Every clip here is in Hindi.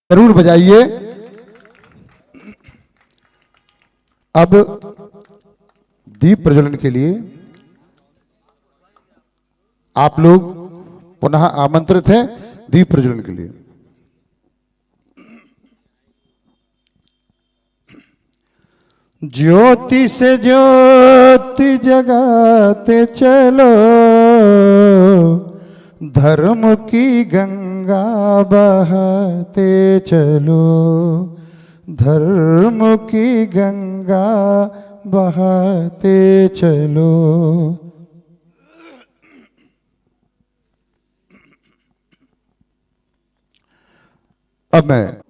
जरूर बजाइए। अब दीप प्रज्वलन के लिए आप लोग पुनः आमंत्रित हैं दीप प्रज्वलन के लिए। ज्योति से ज्योति जगाते चलो, धर्म की गंगा बहाते चलो, धर्म की गंगा बहाते चलो। अब मैं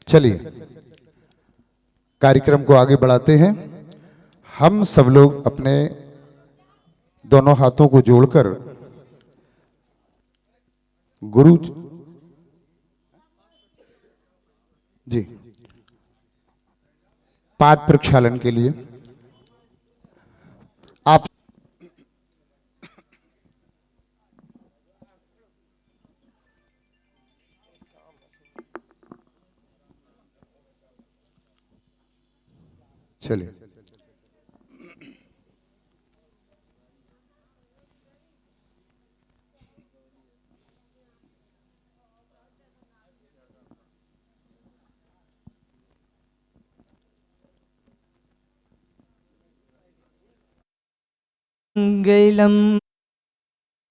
चलिए कार्यक्रम को आगे बढ़ाते हैं। हम सब लोग अपने दोनों हाथों को जोड़कर गुरु जी पाद प्रक्षालन के लिए आप चलिए। मंगलम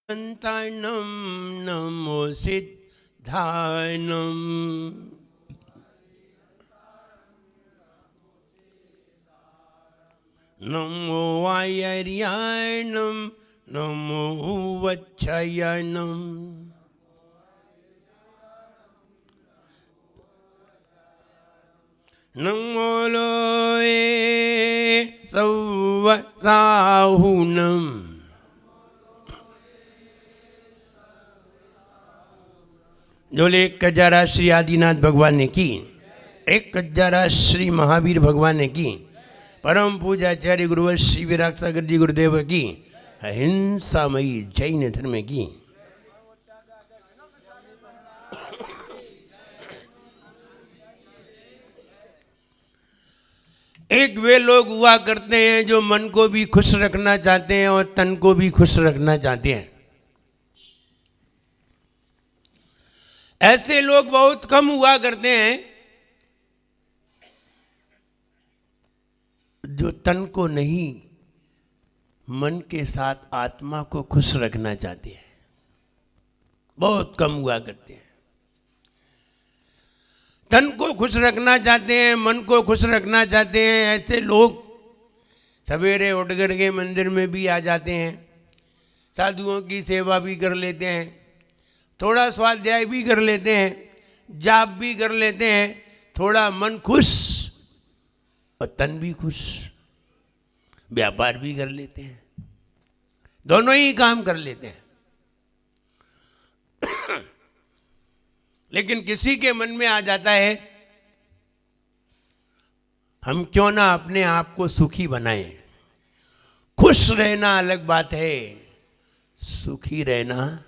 संतानम नमो सिद्धानम नमो वायर्याणम नमो वच्छयनम नमो लोए सौवसाहुनम जोले 1000 श्री आदिनाथ भगवान ने की, 1000 श्री महावीर भगवान ने की, परम पूजाचार्य गुरुवर श्री विराट सागर जी गुरुदेव की, अहिंसामयी जैन धर्म की। एक वे लोग हुआ करते हैं जो मन को भी खुश रखना चाहते हैं और तन को भी खुश रखना चाहते हैं। ऐसे लोग बहुत कम हुआ करते हैं जो तन को नहीं मन के साथ आत्मा को खुश रखना चाहते हैं, बहुत कम हुआ करते हैं। तन को खुश रखना चाहते हैं, मन को खुश रखना चाहते हैं, ऐसे लोग सवेरे उठ करके मंदिर में भी आ जाते हैं, साधुओं की सेवा भी कर लेते हैं, थोड़ा स्वाध्याय भी कर लेते हैं, जाप भी कर लेते हैं, थोड़ा मन खुश और तन भी खुश, व्यापार भी कर लेते हैं, दोनों ही काम कर लेते हैं। लेकिन किसी के मन में आ जाता है हम क्यों ना अपने आप को सुखी बनाएं। खुश रहना अलग बात है, सुखी रहना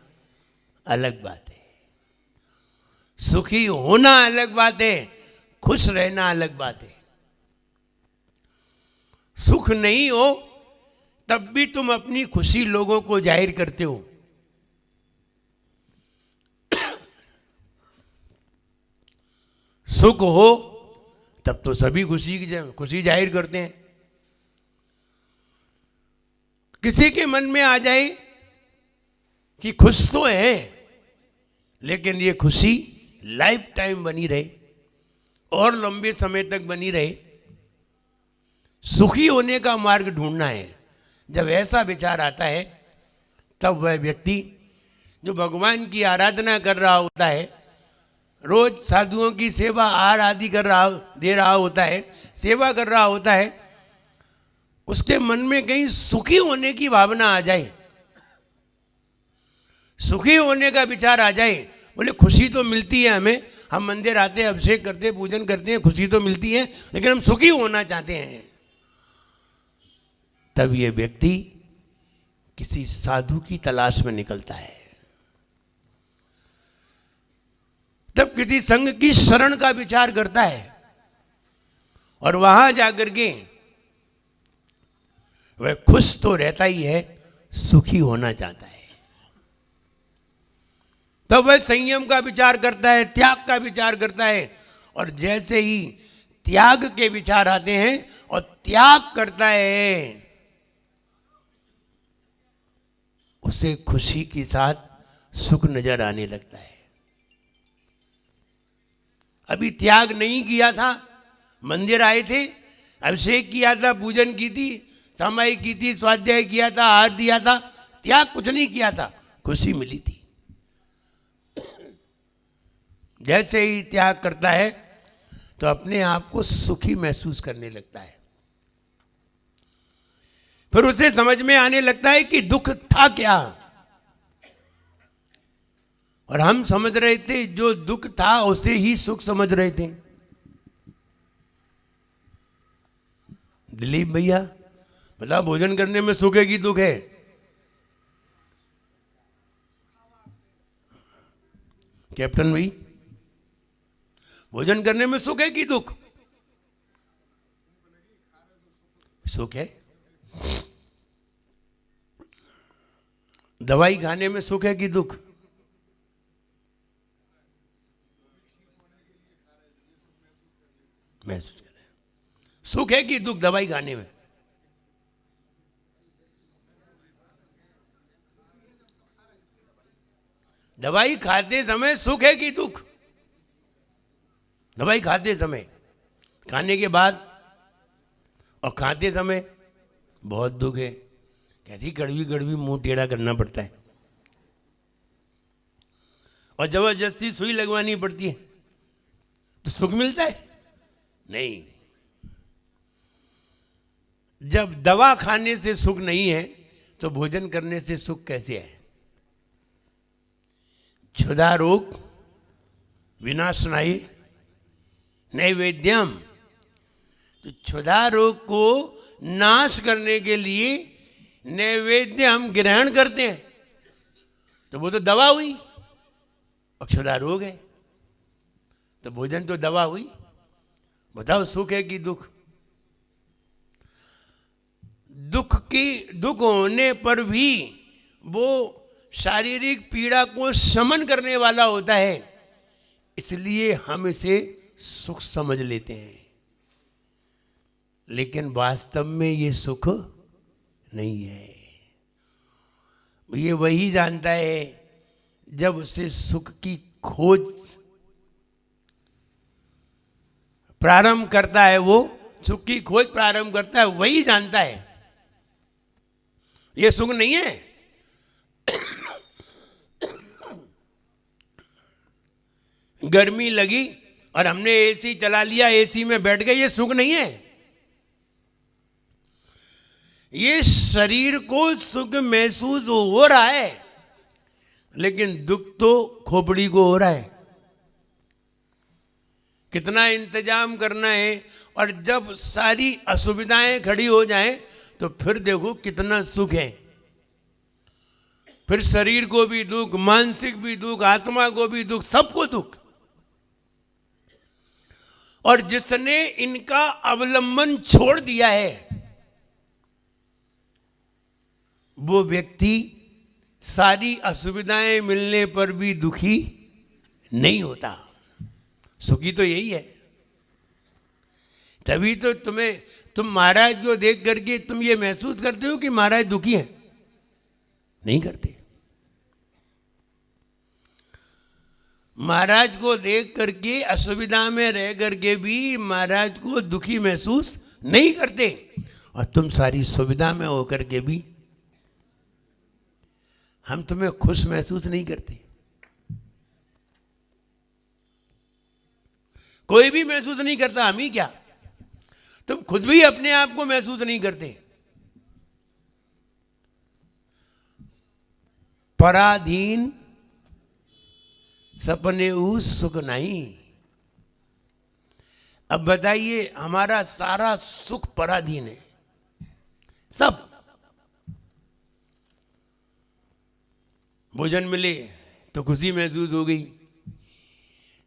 अलग बात है। सुखी होना अलग बात है, खुश रहना अलग बात है। सुख नहीं हो तब भी तुम अपनी खुशी लोगों को जाहिर करते हो। सुख हो तब तो सभी खुशी जाहिर करते हैं। किसी के मन में आ जाए कि खुश तो है लेकिन ये खुशी लाइफ टाइम बनी रहे और लंबे समय तक बनी रहे, सुखी होने का मार्ग ढूंढना है। जब ऐसा विचार आता है तब वह व्यक्ति जो भगवान की आराधना कर रहा होता है, रोज साधुओं की सेवा आहार आदि दे रहा होता है, सेवा कर रहा होता है, उसके मन में कहीं सुखी होने की भावना आ जाए, सुखी होने का विचार आ जाए, बोले खुशी तो मिलती है हमें, हम मंदिर आते हैं, अभिषेक करते हैं, पूजन करते हैं, खुशी तो मिलती है, लेकिन हम सुखी होना चाहते हैं। तब ये व्यक्ति किसी साधु की तलाश में निकलता है। तब किसी संघ की शरण का विचार करता है और वहां जाकर के वह खुश तो रहता ही है, सुखी होना चाहता है। तब वह संयम का विचार करता है, त्याग का विचार करता है, और जैसे ही त्याग के विचार आते हैं और त्याग करता है, उसे खुशी के साथ सुख नजर आने लगता है। अभी त्याग नहीं किया था, मंदिर आए थे, अभिषेक किया था, पूजन की थी, सामायिक की थी, स्वाध्याय किया था, आहार दिया था, त्याग कुछ नहीं किया था, खुशी मिली थी। जैसे ही त्याग करता है तो अपने आप को सुखी महसूस करने लगता है। फिर उसे समझ में आने लगता है कि दुख था क्या, और हम समझ रहे थे जो दुख था उसे ही सुख समझ रहे थे। दिलीप भैया बता, भोजन करने में सुख है कि दुख है? कैप्टन भाई, भोजन करने में सुख है कि दुख? सुख है। दवाई खाने में सुख है कि दुख? महसूस कर रहे हैं। सुख है कि दुख दवाई खाने में? दवाई खाते समय सुख है कि दुख? दवाई खाते समय, खाने के बाद और खाते समय बहुत दुख है। कैसी कड़वी कड़वी मुंह टेढ़ा करना पड़ता है और जबरदस्ती सुई लगवानी पड़ती है, तो सुख मिलता है? नहीं। जब दवा खाने से सुख नहीं है तो भोजन करने से सुख कैसे है? क्षुधा रोग विनाशनाय नैवेद्यम। तो क्षुधा रोग को नाश करने के लिए नैवेद्य हम ग्रहण करते हैं, तो वो तो दवा हुई, और क्षुधा रोग है, तो भोजन तो दवा हुई। बताओ सुख है कि दुख? दुख होने पर भी वो शारीरिक पीड़ा को शमन करने वाला होता है, इसलिए हम इसे सुख समझ लेते हैं। लेकिन वास्तव में ये सुख नहीं है। ये वही जानता है जब उसे सुख की खोज प्रारंभ करता है, वो सुख की खोज प्रारंभ करता है, वही जानता है ये सुख नहीं है। गर्मी लगी और हमने एसी चला लिया, एसी में बैठ गए, ये सुख नहीं है। ये शरीर को सुख महसूस हो रहा है, लेकिन दुख तो खोपड़ी को हो रहा है। कितना इंतजाम करना है, और जब सारी असुविधाएं खड़ी हो जाएं तो फिर देखो कितना सुख है। फिर शरीर को भी दुख, मानसिक भी दुख, आत्मा को भी दुख, सबको दुख। और जिसने इनका अवलंबन छोड़ दिया है वो व्यक्ति सारी असुविधाएं मिलने पर भी दुखी नहीं होता। सुखी तो यही है। तभी तो तुम महाराज को देख करके तुम ये महसूस करते हो कि महाराज दुखी हैं? नहीं करते। महाराज को देख करके, असुविधा में रह करके भी महाराज को दुखी महसूस नहीं करते, और तुम सारी सुविधा में होकर के भी हम तुम्हें खुश महसूस नहीं करते। कोई भी महसूस नहीं करता, हम ही क्या, तुम खुद भी अपने आप को महसूस नहीं करते। पराधीन सपने सुख नहीं। अब बताइए, हमारा सारा सुख पराधीन है, सब। भोजन मिले तो खुशी महसूस हो गई,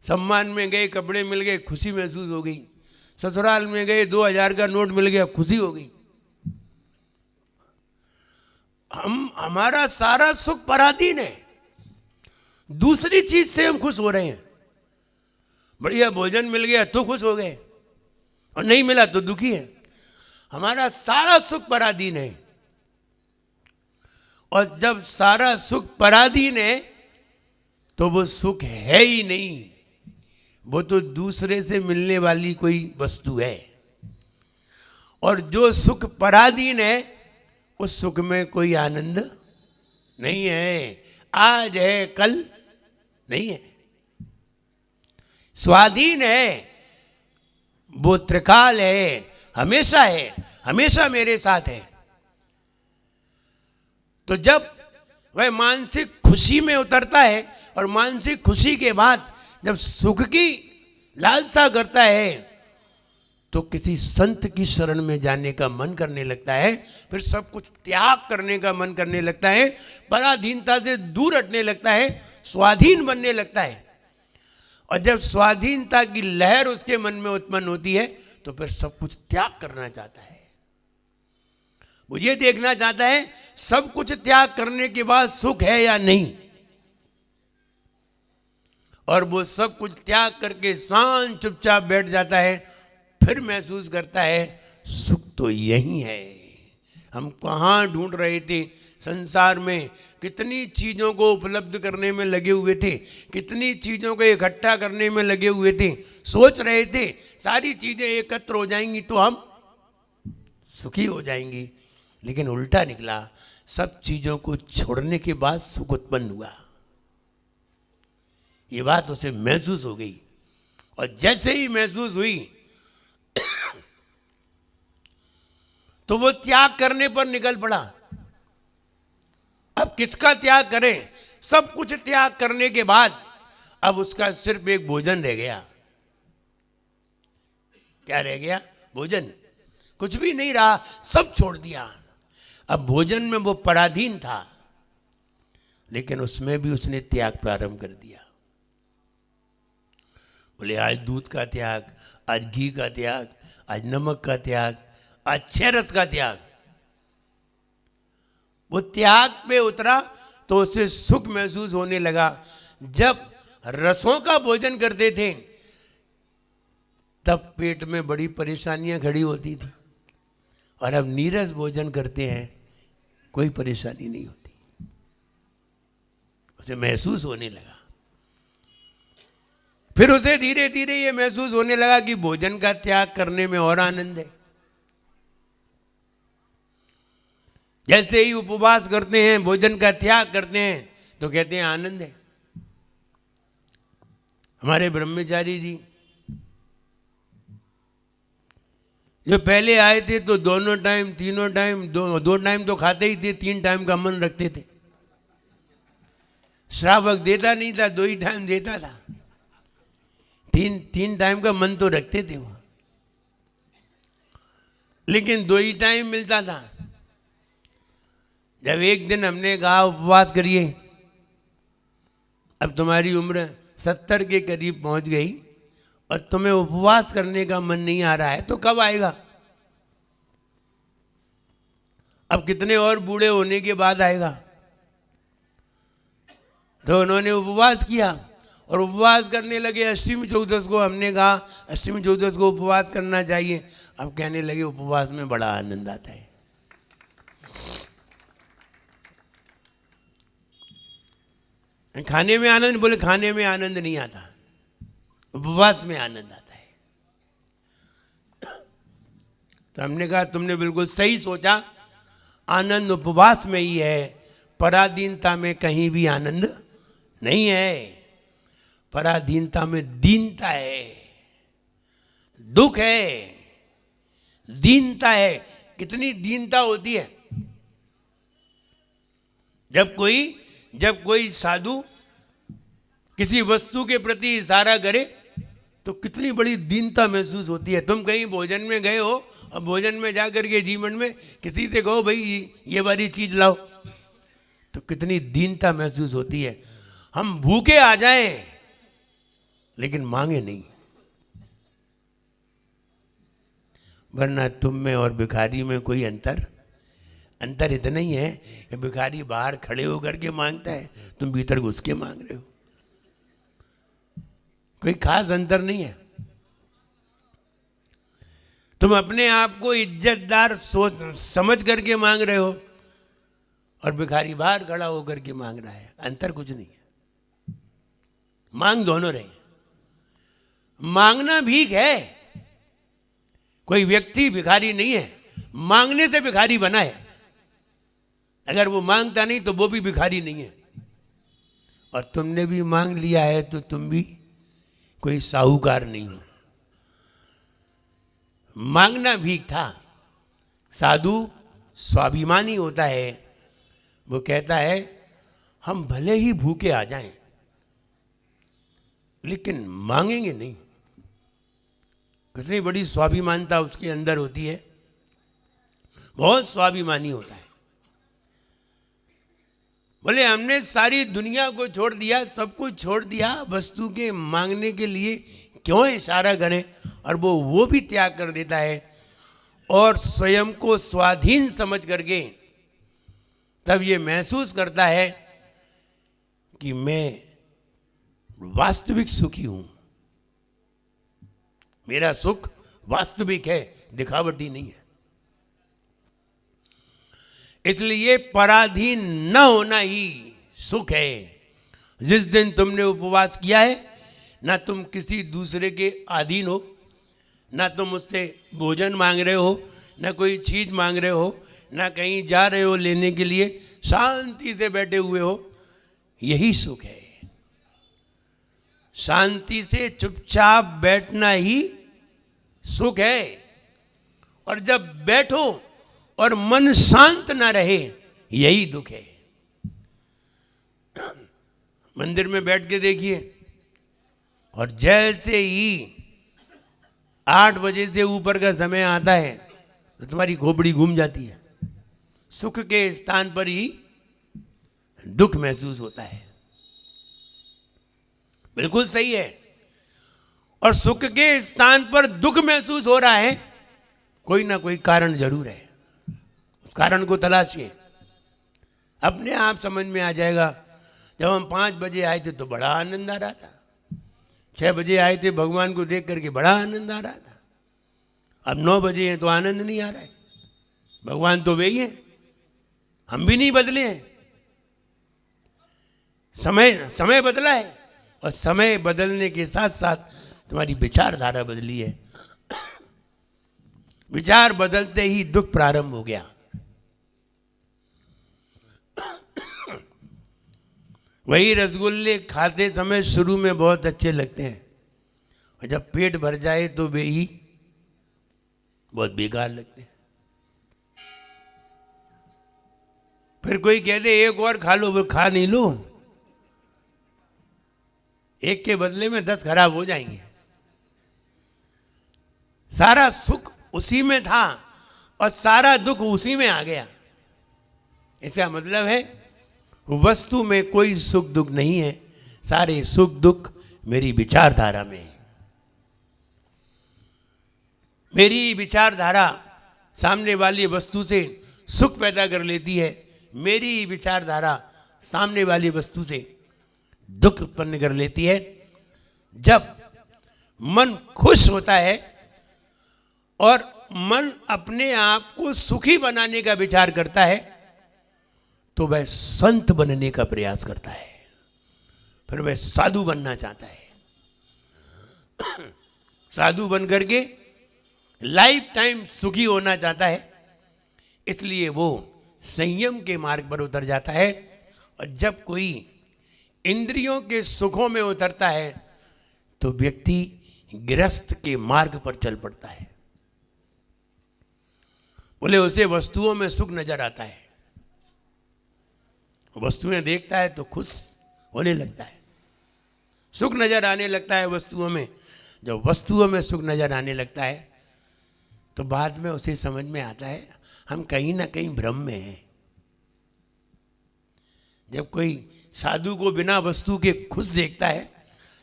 सम्मान में गए, कपड़े मिल गए, खुशी महसूस हो गई। ससुराल में गए, 2000 का नोट मिल गया, खुशी हो गई। हमारा सारा सुख पराधीन है, दूसरी चीज से हम खुश हो रहे हैं। बढ़िया भोजन मिल गया तो खुश हो गए, और नहीं मिला तो दुखी है। हमारा सारा सुख पराधीन है, और जब सारा सुख पराधीन है तो वो सुख है ही नहीं, वो तो दूसरे से मिलने वाली कोई वस्तु है। और जो सुख पराधीन है उस सुख में कोई आनंद नहीं है। आज है, कल नहीं है। स्वाधीन है, वो त्रिकाल है, हमेशा है, हमेशा मेरे साथ है। तो जब वह मानसिक खुशी में उतरता है और मानसिक खुशी के बाद जब सुख की लालसा करता है तो किसी संत की शरण में जाने का मन करने लगता है, फिर सब कुछ त्याग करने का मन करने लगता है, पराधीनता से दूर हटने लगता है, स्वाधीन बनने लगता है। और जब स्वाधीनता की लहर उसके मन में उत्पन्न होती है तो फिर सब कुछ त्याग करना चाहता है। वो ये देखना चाहता है सब कुछ त्याग करने के बाद सुख है या नहीं। और वो सब कुछ त्याग करके शांत चुपचाप बैठ जाता है, फिर महसूस करता है सुख तो यही है। हम कहाँ ढूंढ रहे थे संसार में, कितनी चीज़ों को उपलब्ध करने में लगे हुए थे, कितनी चीज़ों को इकट्ठा करने में लगे हुए थे, सोच रहे थे सारी चीज़ें एकत्र हो जाएंगी तो हम सुखी हो जाएंगी। लेकिन उल्टा निकला, सब चीज़ों को छोड़ने के बाद सुख उत्पन्न हुआ। ये बात उसे महसूस हो गई, और जैसे ही महसूस हुई तो वो त्याग करने पर निकल पड़ा। अब किसका त्याग करें? सब कुछ त्याग करने के बाद अब उसका सिर्फ एक भोजन रह गया। क्या रह गया? भोजन। कुछ भी नहीं रहा, सब छोड़ दिया। अब भोजन में वो पराधीन था, लेकिन उसमें भी उसने त्याग प्रारंभ कर दिया। बोले आज दूध का त्याग, आज घी का त्याग, आज नमक का त्याग, आज छरस का त्याग। वो त्याग पे उतरा तो उसे सुख महसूस होने लगा। जब रसों का भोजन करते थे तब पेट में बड़ी परेशानियां खड़ी होती थी, और अब नीरस भोजन करते हैं कोई परेशानी नहीं होती। उसे महसूस होने लगा। फिर उसे धीरे धीरे ये महसूस होने लगा कि भोजन का त्याग करने में और आनंद है। जैसे ही उपवास करते हैं, भोजन का त्याग करते हैं, तो कहते हैं आनंद है। हमारे ब्रह्मचारी जी जो पहले आए थे तो दोनों टाइम, तीनों टाइम, दो टाइम तो खाते ही थे, 3 टाइम का मन रखते थे। श्रावक देता नहीं था, 2 ही टाइम देता था। तीन टाइम का मन तो रखते थे वो, लेकिन 2 ही टाइम मिलता था। जब एक दिन हमने कहा उपवास करिए, अब तुम्हारी उम्र 70 के करीब पहुंच गई और तुम्हें उपवास करने का मन नहीं आ रहा है, तो कब आएगा? अब कितने और बूढ़े होने के बाद आएगा? तो उन्होंने उपवास किया और उपवास करने लगे। अष्टमी चौदस को हमने कहा अष्टमी चौदस को उपवास करना चाहिए। अब कहने लगे उपवास में बड़ा आनंद आता है। खाने में आनंद? बोले खाने में आनंद नहीं आता, उपवास में आनंद आता है। तो हमने कहा तुमने बिल्कुल सही सोचा, आनंद उपवास में ही है, पराधीनता में कहीं भी आनंद नहीं है। पराधीनता में दीनता है, दुख है, दीनता है। कितनी दीनता होती है जब कोई साधु किसी वस्तु के प्रति इशारा करे तो कितनी बड़ी दीनता महसूस होती है। तुम कहीं भोजन में गए हो और भोजन में जाकर के जीवन में किसी से कहो भाई ये वाली चीज लाओ, तो कितनी दीनता महसूस होती है। हम भूखे आ जाएं लेकिन मांगे नहीं। वरना तुम में और भिखारी में कोई अंतर इतना ही है कि भिखारी बाहर खड़े होकर के मांगता है, तुम भीतर घुस के मांग रहे हो। कोई खास अंतर नहीं है। तुम अपने आप को इज्जतदार सोच समझ करके मांग रहे हो और भिखारी बाहर खड़ा होकर के मांग रहा है, अंतर कुछ नहीं है। मांग दोनों रहे। मांगना भीख है। कोई व्यक्ति भिखारी नहीं है, मांगने से भिखारी बना है। अगर वो मांगता नहीं तो वो भी भिखारी नहीं है। और तुमने भी मांग लिया है तो तुम भी कोई साहूकार नहीं हो। मांगना भीख था। साधु स्वाभिमानी होता है। वो कहता है हम भले ही भूखे आ जाएं लेकिन मांगेंगे नहीं। कितनी बड़ी स्वाभिमानता उसके अंदर होती है। बहुत स्वाभिमानी होता है। बोले हमने सारी दुनिया को छोड़ दिया, सब कुछ छोड़ दिया, वस्तु के मांगने के लिए क्यों इशारा करें। और वो भी त्याग कर देता है और स्वयं को स्वाधीन समझ करके तब ये महसूस करता है कि मैं वास्तविक सुखी हूं। मेरा सुख वास्तविक है, दिखावटी नहीं है। इसलिए पराधीन न होना ही सुख है। जिस दिन तुमने उपवास किया है, ना तुम किसी दूसरे के अधीन हो, ना तुम उससे भोजन मांग रहे हो, ना कोई चीज मांग रहे हो, ना कहीं जा रहे हो लेने के लिए, शांति से बैठे हुए हो, यही सुख है। शांति से चुपचाप बैठना ही सुख है। और जब बैठो और मन शांत ना रहे, यही दुख है। मंदिर में बैठ के देखिए, और जैसे ही 8 बजे से ऊपर का समय आता है तो तुम्हारी खोपड़ी घूम जाती है। सुख के स्थान पर ही दुख महसूस होता है। बिल्कुल सही है। और सुख के स्थान पर दुख महसूस हो रहा है, कोई ना कोई कारण जरूर है। उस कारण को तलाशिए, अपने आप समझ में आ जाएगा। जब हम 5 बजे आए थे तो बड़ा आनंद आ रहा था, 6 बजे आए थे भगवान को देख करके बड़ा आनंद आ रहा था। अब 9 बजे हैं तो आनंद नहीं आ रहा है। भगवान तो वे ही हैं, हम भी नहीं बदले हैं। समय बदला है, और समय बदलने के साथ साथ तुम्हारी विचारधारा बदली है। विचार बदलते ही दुख प्रारंभ हो गया। वही रसगुल्ले खाते समय शुरू में बहुत अच्छे लगते हैं, और जब पेट भर जाए तो वे ही बहुत बेकार लगते हैं। फिर कोई कह दे एक और खा लो, वो खा नहीं लो, एक के बदले में 10 खराब हो जाएंगे। सारा सुख उसी में था और सारा दुख उसी में आ गया। इसका मतलब है वस्तु में कोई सुख दुख नहीं है, सारे सुख दुख मेरी विचारधारा में है। मेरी विचारधारा सामने वाली वस्तु से सुख पैदा कर लेती है, मेरी विचारधारा सामने वाली वस्तु से दुख उत्पन्न कर लेती है। जब मन खुश होता है और मन अपने आप को सुखी बनाने का विचार करता है, तो वह संत बनने का प्रयास करता है, फिर वह साधु बनना चाहता है। साधु बन करके लाइफ टाइम सुखी होना चाहता है। इसलिए वो संयम के मार्ग पर उतर जाता है। और जब कोई इंद्रियों के सुखों में उतरता है तो व्यक्ति गृहस्थ के मार्ग पर चल पड़ता है। बोले उसे वस्तुओं में सुख नजर आता है, वस्तुएं देखता है तो खुश होने लगता है, सुख नजर आने लगता है वस्तुओं में। जब वस्तुओं में सुख नजर आने लगता है तो बाद में उसे समझ में आता है हम कहीं ना कहीं भ्रम में हैं। जब कोई साधु को बिना वस्तु के खुश देखता है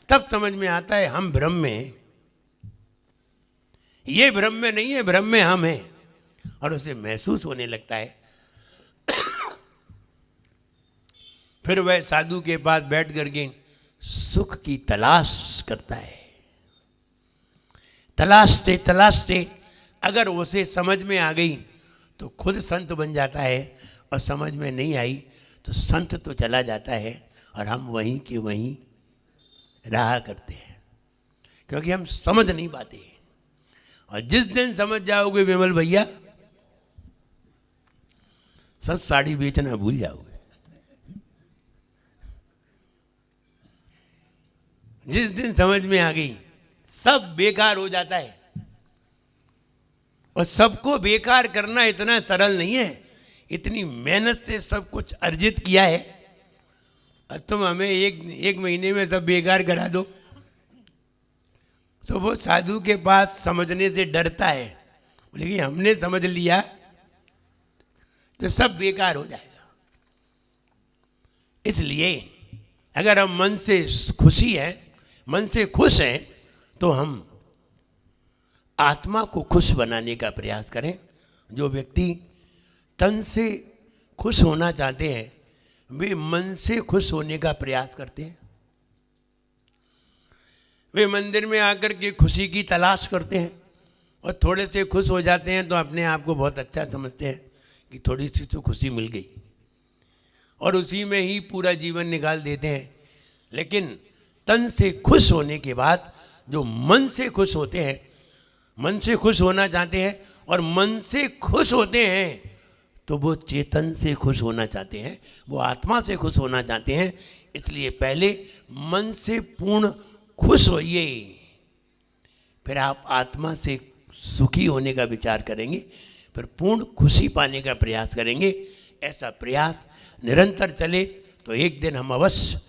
तब समझ में आता है हम भ्रम में हैं। ये भ्रम में नहीं है, भ्रम में हम हैं, और उसे महसूस होने लगता है। फिर वह साधु के पास बैठ करके सुख की तलाश करता है। तलाशते तलाशते अगर उसे समझ में आ गई तो खुद संत बन जाता है, और समझ में नहीं आई तो संत तो चला जाता है, और हम वहीं के वहीं रहा करते हैं, क्योंकि हम समझ नहीं पाते। और जिस दिन समझ जाओगे विमल भैया, सब साड़ी बेचना भूल जाओगे। जिस दिन समझ में आ गई सब बेकार हो जाता है। और सबको बेकार करना इतना सरल नहीं है। इतनी मेहनत से सब कुछ अर्जित किया है, और तुम हमें एक महीने में सब बेकार करा दो। तो वो साधु के पास समझने से डरता है, लेकिन हमने समझ लिया तो सब बेकार हो जाएगा। इसलिए अगर हम मन से खुशी है, मन से खुश हैं, तो हम आत्मा को खुश बनाने का प्रयास करें। जो व्यक्ति तन से खुश होना चाहते हैं, वे मन से खुश होने का प्रयास करते हैं। वे मंदिर में आकर के खुशी की तलाश करते हैं, और थोड़े से खुश हो जाते हैं तो अपने आप को बहुत अच्छा समझते हैं कि थोड़ी सी तो खुशी मिल गई, और उसी में ही पूरा जीवन निकाल देते हैं। लेकिन तन से खुश होने के बाद जो मन से खुश होते हैं, मन से खुश होना चाहते हैं, और मन से खुश होते हैं, तो वो चेतन से खुश होना चाहते हैं, वो आत्मा से खुश होना चाहते हैं। इसलिए पहले मन से पूर्ण खुश होइए, फिर आप आत्मा से सुखी होने का विचार करेंगे, फिर पूर्ण खुशी पाने का प्रयास करेंगे। ऐसा प्रयास निरंतर चले तो एक दिन हम अवश्य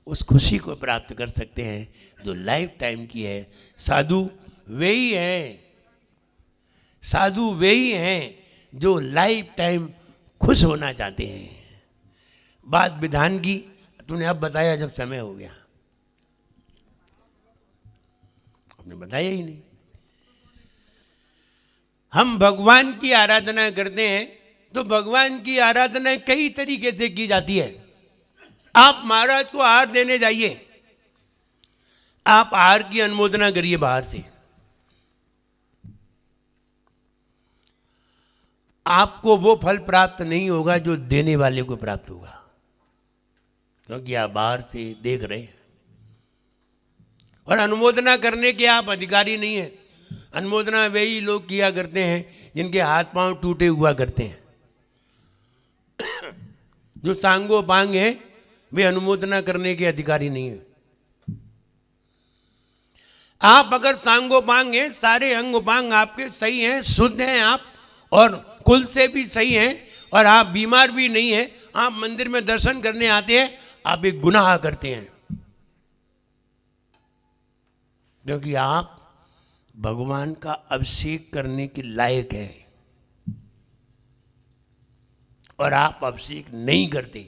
उस खुशी को प्राप्त कर सकते हैं जो लाइफ टाइम की है। साधु वे ही हैं, साधु वे ही हैं जो लाइफ टाइम खुश होना चाहते हैं। बात विधान की तूने अब बताया जब समय हो गया, आपने बताया ही नहीं। हम भगवान की आराधना करते हैं, तो भगवान की आराधना कई तरीके से की जाती है। आप महाराज को आहार देने जाइए, आप आहार की अनुमोदना करिए बाहर से, आपको वो फल प्राप्त नहीं होगा जो देने वाले को प्राप्त होगा, क्योंकि आप बाहर से देख रहे हैं। और अनुमोदना करने के आप अधिकारी नहीं हैं। अनुमोदना वही लोग किया करते हैं जिनके हाथ पांव टूटे हुआ करते हैं। जो सांगो पांग हैं वे अनुमोदना करने के अधिकारी नहीं हैं। आप अगर सांगो पांग हैं, सारे अंग उपांग आपके सही हैं, शुद्ध हैं आप, और कुल से भी सही हैं, और आप बीमार भी नहीं हैं, आप मंदिर में दर्शन करने आते हैं, आप एक गुनाह करते हैं, क्योंकि आप भगवान का अभिषेक करने के लायक हैं, और आप अभिषेक नहीं करते।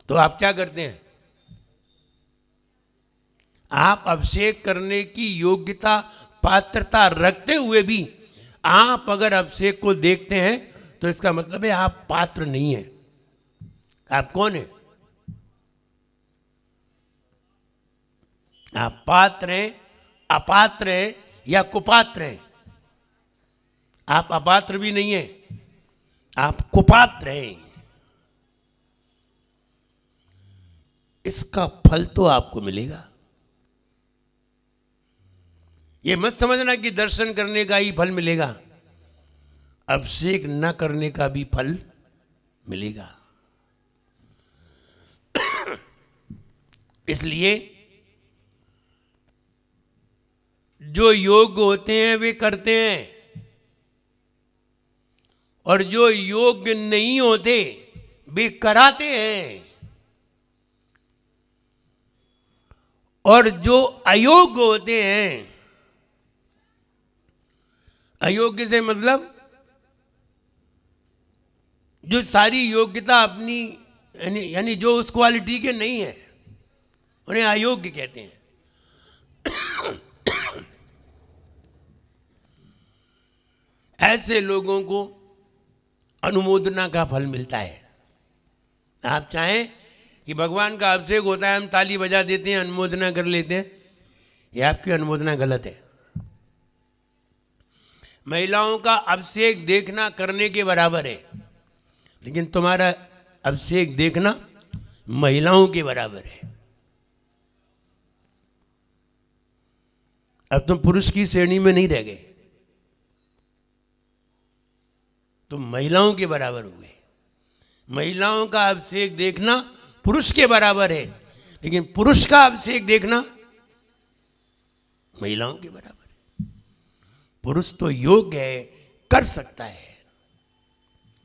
तो आप क्या करते हैं? आप अभिषेक करने की योग्यता पात्रता रखते हुए भी आप अगर अभिषेक को देखते हैं तो इसका मतलब है आप पात्र नहीं हैं। आप कौन हैं? आप पात्र हैं, अपात्र हैं या कुपात्र हैं? आप अपात्र भी नहीं हैं, आप कुपात्र हैं। इसका फल तो आपको मिलेगा। ये मत समझना कि दर्शन करने का ही फल मिलेगा, अभिषेक न करने का भी फल मिलेगा। इसलिए जो योग्य होते हैं वे करते हैं, और जो योग्य नहीं होते वे कराते हैं, और जो अयोग्य होते हैं, अयोग्य से मतलब जो सारी योग्यता अपनी यानी जो उस क्वालिटी के नहीं है, उन्हें अयोग्य कहते हैं। ऐसे लोगों को अनुमोदना का फल मिलता है। आप चाहें कि भगवान का अभिषेक होता है, हम ताली बजा देते हैं, अनुमोदना कर लेते हैं, ये आपकी अनुमोदना गलत है। महिलाओं का अभिषेक देखना करने के बराबर है, लेकिन तुम्हारा अभिषेक देखना महिलाओं के बराबर है। अब तुम पुरुष की श्रेणी में नहीं रह गए, तुम महिलाओं के बराबर हो गए। महिलाओं का अभिषेक देखना पुरुष के बराबर है, लेकिन पुरुष का अभिषेक देखना महिलाओं के बराबर है। पुरुष तो योग्य है, कर सकता है,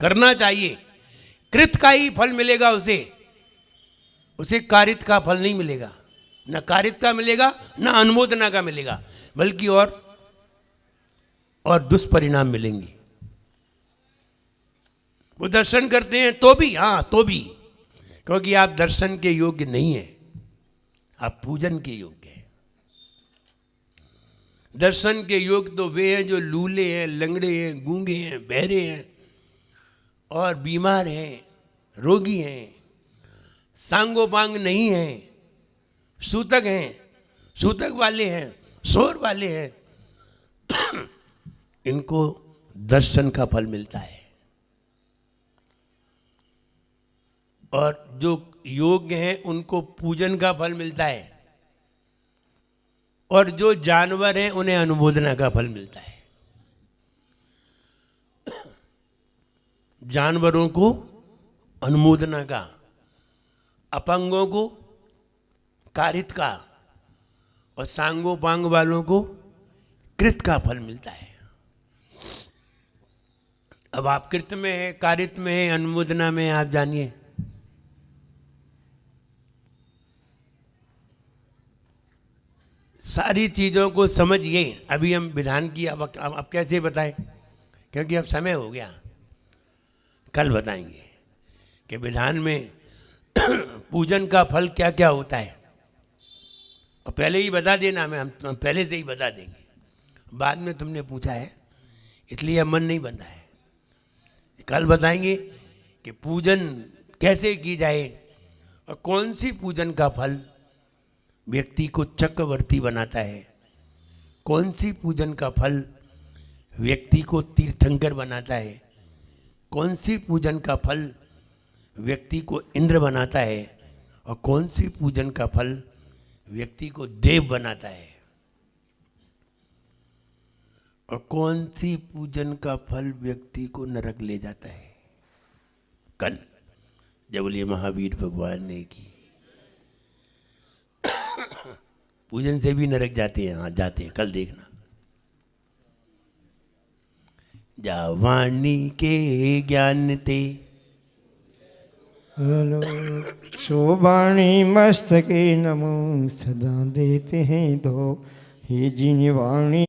करना चाहिए, कृत का ही फल मिलेगा उसे कारित का फल नहीं मिलेगा। न कारित का मिलेगा, न अनुमोदना का मिलेगा, बल्कि और दुष्परिणाम मिलेंगे। वो दर्शन करते हैं तो भी, तो भी, क्योंकि आप दर्शन के योग्य नहीं हैं, आप पूजन के योग्य हैं। दर्शन के योग्य तो वे हैं जो लूले हैं, लंगड़े हैं, गूंगे हैं, बहरे हैं और बीमार हैं, रोगी हैं, सांगोपांग नहीं हैं, सूतक हैं, सूतक वाले हैं, शोर वाले हैं। इनको दर्शन का फल मिलता है। और जो योग्य हैं उनको पूजन का फल मिलता है, और जो जानवर हैं उन्हें अनुमोदना का फल मिलता है। जानवरों को अनुमोदना का, अपंगों को कारित का, और सांगोपांग वालों को कृत का फल मिलता है। अब आप कृत में है, कारित में है, अनुमोदना में, आप जानिए। सारी चीज़ों को समझिए। अभी हम विधान की अब कैसे बताएं, क्योंकि अब समय हो गया, कल बताएंगे कि विधान में पूजन का फल क्या क्या होता है। और पहले ही बता देना, हम पहले से ही बता देंगे। बाद में तुमने पूछा है इसलिए अब मन नहीं बन रहा है। कल बताएंगे कि पूजन कैसे की जाए और कौन सी पूजन का फल व्यक्ति को चक्रवर्ती बनाता है, कौन सी पूजन का फल व्यक्ति को तीर्थंकर बनाता है, कौन सी पूजन का फल व्यक्ति को इंद्र बनाता है, और कौन सी पूजन का फल व्यक्ति को देव बनाता है, और कौन सी पूजन का फल व्यक्ति को नरक ले जाता है। कल जब बोलिए महावीर भगवान ने की पूजन से भी नरक जाते हैं, हाँ जाते हैं, कल देखना। जा वाणी के ज्ञान ते हेलो शोभाणी मस्तके नमो सदा देते हैं दो, हे जिन वाणी